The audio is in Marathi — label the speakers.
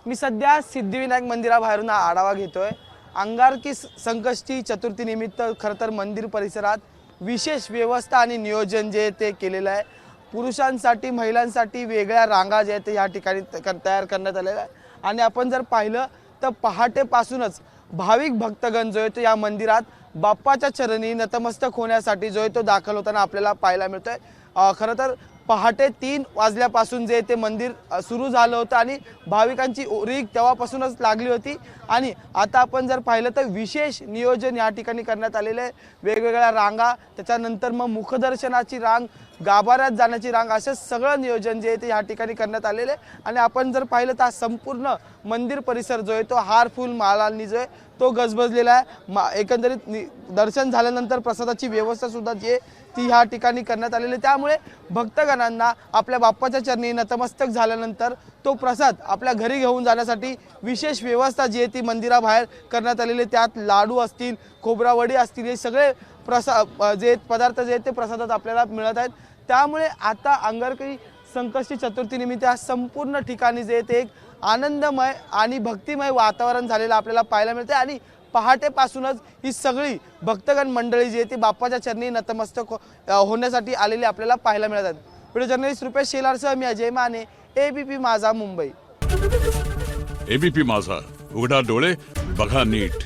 Speaker 1: मी सध्या सिद्धिविनायक मंदिराबाहेरून हा आढावा घेतोय। अंगारकी संकष्टी चतुर्थी निमित्त खरं तर मंदिर परिसरात विशेष व्यवस्था आणि नियोजन जे ते केलेलं आहे। पुरुषांसाठी महिलांसाठी वेगळ्या रांगा जे आहेत या ठिकाणी तयार करण्यात आलेल्या आहे आणि आपण जर पाहिलं तर पहाटेपासूनच भाविक भक्तगण जो आहे तो या मंदिरात बाप्पाच्या चरणी नतमस्तक होण्यासाठी जो आहे तो दाखल होताना आपल्याला पाहायला मिळतोय। खरं तर पहाटे 3 वाजल्यापासून जे ते मंदिर सुरू झालं होतं आणि भाविकांची रीघ तेव्हापासूनच लागली होती आणि आता आपण जर पाहिलं तर विशेष नियोजन या ठिकाणी करण्यात आलेले आहे। वेगवेगळ्या रांगा, त्याच्यानंतर मग मुखदर्शनाची रांग, गाभाऱ्यात जाण्याची रांग, असं सगळं नियोजन जे आहे ते या ठिकाणी करण्यात आलेले आहे। आणि आपण जर पाहिलं तर संपूर्ण मंदिर परिसर जो आहे तो हार फुल माळांनी जो आहे तो गजबजलेला आहे। एकंदरीत दर्शन झाल्यानंतर प्रसादाची व्यवस्था सुद्धा जी आहे ती ह्या ठिकाणी करण्यात आलेली, त्यामुळे भक्तगणांना आपल्या बाप्पाच्या चरणी नतमस्तक झाल्यानंतर तो प्रसाद आपल्या घरी घेऊन जाण्यासाठी विशेष व्यवस्था जी आहे ती मंदिराबाहेर करण्यात आलेली। त्यात लाडू असतील, खोबरावडी असतील, हे सगळे जे पदार्थ जे आहेत ते प्रसादात आपल्याला मिळत आहेत। त्यामुळे आता अंगारकी संकष्टी चतुर्थी निमित्त संपूर्ण ठिकाणी जे ते एक आनंदमय आणि भक्तिमय वातावरण झालेलं आपल्याला पाहायला मिळते आणि पहाटेपासूनच ही सगळी भक्तगण मंडळी जी आहे ती बाप्पाच्या चरणी नतमस्तक होण्यासाठी आलेली आपल्याला पाहायला मिळत आहेत। व्हिडिओ जर्नलिस्ट रुपेश शेलारसह मी अजय माने, एबीपी माझा मुंबई।
Speaker 2: एबीपी माझा, उघडा डोळे बघा नीट।